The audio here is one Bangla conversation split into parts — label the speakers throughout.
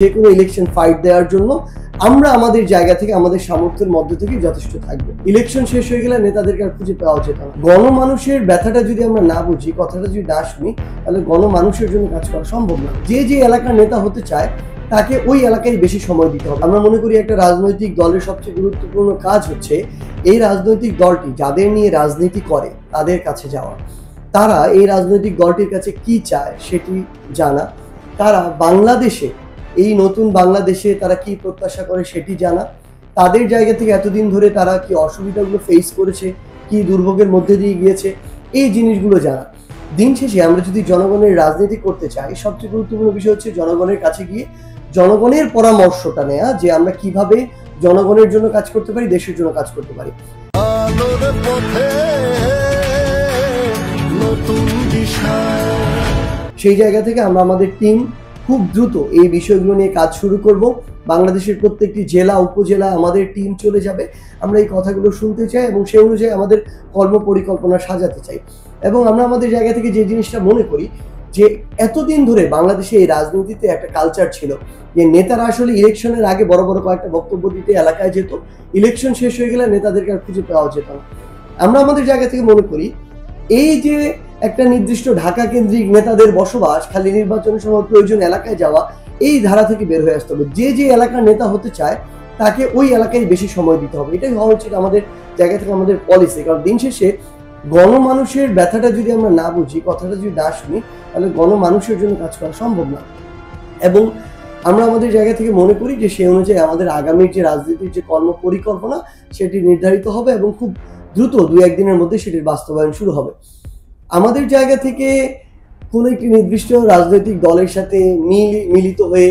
Speaker 1: যে কোনো ইলেকশন ফাইট দেওয়ার জন্য আমরা আমাদের জায়গা থেকে আমাদের সামর্থ্যের মধ্যে থেকে যথেষ্ট থাকবো। ইলেকশন শেষ হয়ে গেলে নেতাদেরকে আর খুঁজে পাওয়া যেত না। গণমানুষের ব্যথাটা যদি আমরা না বুঝি, কথাটা যদি না শুনি, তাহলে গণমানুষের জন্য কাজ করা সম্ভব না। যে যে এলাকার নেতা হতে চায় তাকে ওই এলাকায় বেশি সময় দিতে হবে। আমরা মনে করি একটা রাজনৈতিক দলের সবচেয়ে গুরুত্বপূর্ণ কাজ হচ্ছে এই রাজনৈতিক দলটি যাদের নিয়ে রাজনীতি করে তাদের কাছে যাওয়া, তারা এই রাজনৈতিক দলটির কাছে কি চায় সেটি জানা, তারা বাংলাদেশে এই নতুন বাংলাদেশে তারা কি প্রত্যাশা করে সেটি জানা, তাদের জায়গা থেকে এতদিন ধরে তারা কি অসুবিধাগুলো ফেস করেছে, কি দুর্ভোগের মধ্যে দিয়ে গিয়েছে, এই জিনিসগুলো জানা। দিন শেষে আমরা যদি জনগণের রাজনীতি করতে চাই, সবচেয়ে গুরুত্বপূর্ণ বিষয় হচ্ছে জনগণের কাছে গিয়ে জনগণের পরামর্শটা নেওয়া, যে আমরা কিভাবে জনগণের জন্য কাজ করতে পারি, দেশের জন্য কাজ করতে পারি। সেই জায়গা থেকে আমরা আমাদের টিম খুব দ্রুত এই বিষয়গুলো নিয়ে কাজ শুরু করব। বাংলাদেশের প্রত্যেকটি জেলা উপজেলা আমাদের টিম চলে যাবে। আমরা এই কথাগুলো শুনতে চাই এবং সেই অনুযায়ী আমাদের কর্ম পরিকল্পনা সাজাতে চাই। এবং আমরা আমাদের জায়গা থেকে যে জিনিসটা মনে করি যে এতদিন ধরে বাংলাদেশে এই রাজনীতিতে একটা কালচার ছিল যে নেতারা আসলে ইলেকশনের আগে বড় বড় কয়েকটা বক্তব্য দিতে এলাকায় যেত, ইলেকশন শেষ হয়ে গেলে নেতাদেরকে আর খুঁজে পাওয়া যেত না। আমরা আমাদের জায়গা থেকে মনে করি এই যে একটা নির্দিষ্ট ঢাকা কেন্দ্রিক নেতাদের বসবাস, খালি নির্বাচনের সময় প্রয়োজন এলাকায় যাওয়া, এই ধারা থেকে বের হয়ে আসতে হবে। যে যে এলাকার নেতা হতে চায় তাকে ওই এলাকায় বেশি সময় দিতে হবে। এটাই হওয়া উচিত আমাদের জায়গা থেকে আমাদের পলিসি। কারণ দিন শেষে গণমানুষের ব্যথাটা যদি আমরা না বুঝি, কথাটা যদি না শুনি, তাহলে গণমানুষের জন্য কাজ করা সম্ভব না। এবং আমরা আমাদের জায়গা থেকে মনে করি যে সেই অনুযায়ী আমাদের আগামীর যে রাজনীতির যে কর্ম পরিকল্পনা সেটি নির্ধারিত হবে এবং খুব দ্রুত 2-1 দিনের মধ্যে সেটির বাস্তবায়ন শুরু হবে। আমাদের জায়গা থেকে কোনো একটি নির্দিষ্ট রাজনৈতিক দলের সাথে মিলিত হয়ে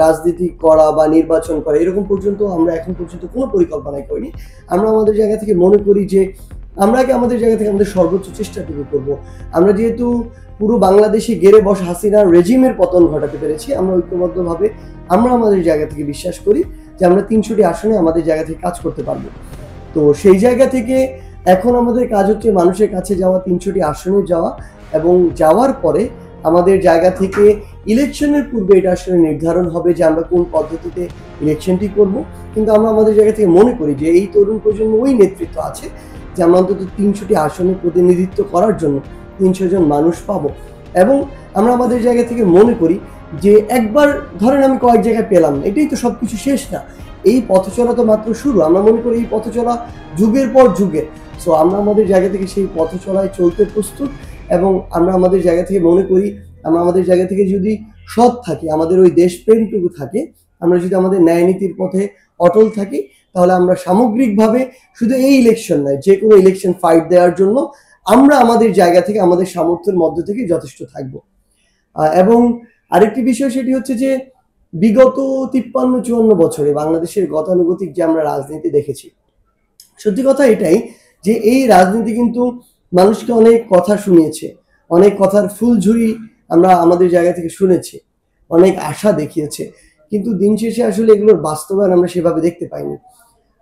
Speaker 1: রাজনীতি করা বা নির্বাচন করা, এরকম পর্যন্ত আমরা এখন পর্যন্ত কোনো পরিকল্পনাই করিনি। আমরা আমাদের জায়গা থেকে মনে করি যে আমরা আগে আমাদের জায়গা থেকে আমাদের সর্বোচ্চ চেষ্টাটুকু করব। আমরা যেহেতু পুরো বাংলাদেশে গেড়ে বসা হাসিনার রেজিমের পতন ঘটাতে পেরেছি, আমরা ঐক্যবদ্ধভাবে আমরা আমাদের জায়গা থেকে বিশ্বাস করি যে আমরা 300টি আসনে আমাদের জায়গা থেকে কাজ করতে পারবো। তো সেই জায়গা থেকে এখন আমাদের কাজ হচ্ছে মানুষের কাছে যাওয়া, 300টি আসনে যাওয়া, এবং যাওয়ার পরে আমাদের জায়গা থেকে ইলেকশনের পূর্বে এটা আসলে নির্ধারণ হবে যে আমরা কোন পদ্ধতিতে ইলেকশনটি করব। কিন্তু আমরা আমাদের জায়গা থেকে মনে করি যে এই তরুণ প্রজন্ম ওই নেতৃত্ব আছে যে আমরা অন্তত 300টি আসনে প্রতিনিধিত্ব করার জন্য 300 জন মানুষ পাবো। এবং আমরা আমাদের জায়গা থেকে মনে করি যে একবার ধরেন আমি কয়েক জায়গায় পেলাম, এটাই তো সবকিছু শেষ না। এই পথ চলা তো মাত্র শুরু। আমরা মনে করি এই পথ চলা যুগের পর যুগের। সো আমরা আমাদের জায়গা থেকে সেই পথ চলায় চলতে প্রস্তুত। এবং আমরা আমাদের জায়গা থেকে মনে করি আমরা আমাদের জায়গা থেকে যদি সৎ থাকি, আমাদের ওই দেশপ্রেমটুকু থাকে, আমরা যদি আমাদের ন্যায় নীতির পথে অটল থাকি, তাহলে আমরা সামগ্রিকভাবে শুধু এই ইলেকশন নয়, যে কোনো ইলেকশন ফাইট দেওয়ার জন্য আমরা আমাদের জায়গা থেকে আমাদের সামর্থ্যের মধ্যে থেকে যথেষ্ট থাকবো। এবং আরেকটি বিষয় সেটি হচ্ছে যে বিগত 53-54 বছরে বাংলাদেশের গতানুগতিক যে আমরা রাজনীতি দেখেছি, সত্যি কথা এটাই যে এই রাজনীতি কিন্তু মানুষকে অনেক কথা শুনিয়েছে, অনেক কথার ফুলঝুরি আমরা আমাদের জায়গা থেকে শুনেছি, অনেক আশা দেখিয়েছে, কিন্তু দিন শেষে আসলে এগুলোর বাস্তবায়ন আমরা সেভাবে দেখতে পাইনি।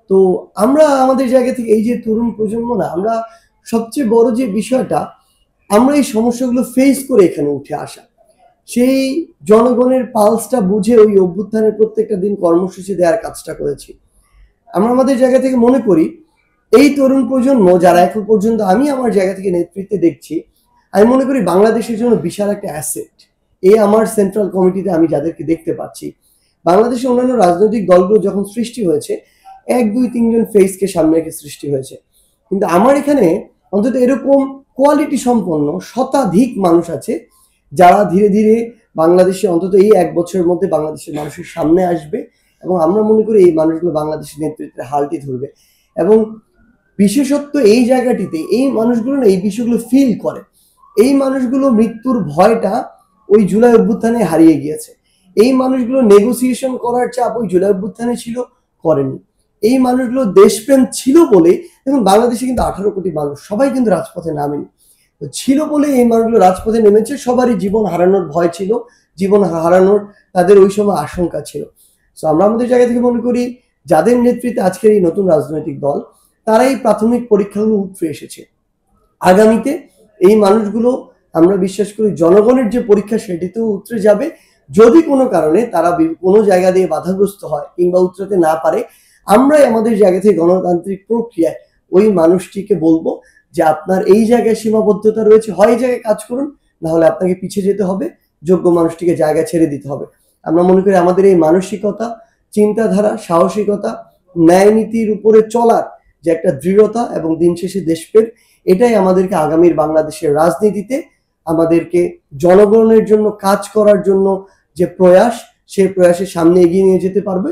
Speaker 1: তো আমরা আমাদের জায়গা থেকে এই যে তরুণ প্রজন্ম না, আমরা সবচেয়ে বড় যে বিষয়টা, আমরা এই সমস্যাগুলো ফেস করে এখানে উঠে আসা, সেই জনগণের পালসটা বুঝে ওই অভ্যুত্থানের প্রত্যেকটা দিন কর্মসূচি দেওয়ার কাজটা করেছি। আমরা আমাদের জায়গা থেকে মনে করি এই তরুণ প্রজন্ম যারা এখন পর্যন্ত আমি আমার জায়গা থেকে নেতৃত্বে দেখছি, আমি মনে করি বাংলাদেশের জন্য বিশাল একটা অ্যাসেট। এই আমার সেন্ট্রাল কমিটিতে আমি যাদেরকে দেখতে পাচ্ছি, বাংলাদেশের অন্যান্য রাজনৈতিক দলগুলো যখন সৃষ্টি হয়েছে 1-2-3 জন ফেসকে সামনে রেখে সৃষ্টি হয়েছে, কিন্তু আমার এখানে অন্তত এরকম কোয়ালিটি সম্পন্ন শতাধিক মানুষ আছে যারা ধীরে ধীরে বাংলাদেশে অন্তত এই 1 বছরের মধ্যে বাংলাদেশের মানুষের সামনে আসবে। এবং আমরা মনে করি এই মানুষগুলো বাংলাদেশের নেতৃত্বের হালটি ধরবে। এবং বিশেষত্ব এই জায়গাটিতে এই মানুষগুলো না এই বিষয়গুলো ফিল করে। এই মানুষগুলো মৃত্যুর ভয়টা ওই জুলাই অভ্যুত্থানে হারিয়ে গিয়েছে। এই মানুষগুলো নেগোসিয়েশন করার চাপ ওই জুলাই অভ্যুত্থানে ছিল, করেনি। এই মানুষগুলো দেশপ্রেম ছিল বলে, দেখুন বাংলাদেশে কিন্তু 18 কোটি মানুষ, সবাই কিন্তু রাজপথে নামেনি, ছিল বলে এই মানুষগুলো রাজপথে নেমেছে। সবারই জীবন হারানোর ভয় ছিল, জীবন হারানোর তাদের ওই সময় আশঙ্কা ছিল। সো আমরা আমাদের জায়গা থেকে মনে করি যাদের নেতৃত্বে আজকের এই নতুন রাজনৈতিক দল, তারাই প্রাথমিক পরীক্ষাগুলো উতরে এসেছে। আগামীতে এই মানুষগুলো আমরা বিশ্বাস করি জনগণের যে পরীক্ষা সেটিতেও উতরে যাবে। যদি কোনো কারণে তারা কোনো জায়গা দিয়ে বাধাগ্রস্ত হয় কিংবা উতরাতে না পারে, আমরাই আমাদের জায়গা থেকে গণতান্ত্রিক প্রক্রিয়ায় ওই মানুষটিকে বলবো যে আপনার এই জায়গায় সীমাবদ্ধতা রয়েছে, হয় এই জায়গায় কাজ করুন, না হলে আপনাকে পিছিয়ে যেতে হবে, যোগ্য মানুষটিকে জায়গা ছেড়ে দিতে হবে। আমরা মনে করি আমাদের এই মানসিকতা, চিন্তাধারা, সাহসিকতা, ন্যায় নীতির উপরে চলার যে একটা দৃঢ়তা এবং দিন শেষে দেশপ্রেম, এটাই আমাদেরকে আগামীর বাংলাদেশের রাজনীতিতে আমাদেরকে জনগণের জন্য কাজ করার জন্য যে প্রয়াস, সেই প্রয়াসের সামনে এগিয়ে নিয়ে যেতে পারবে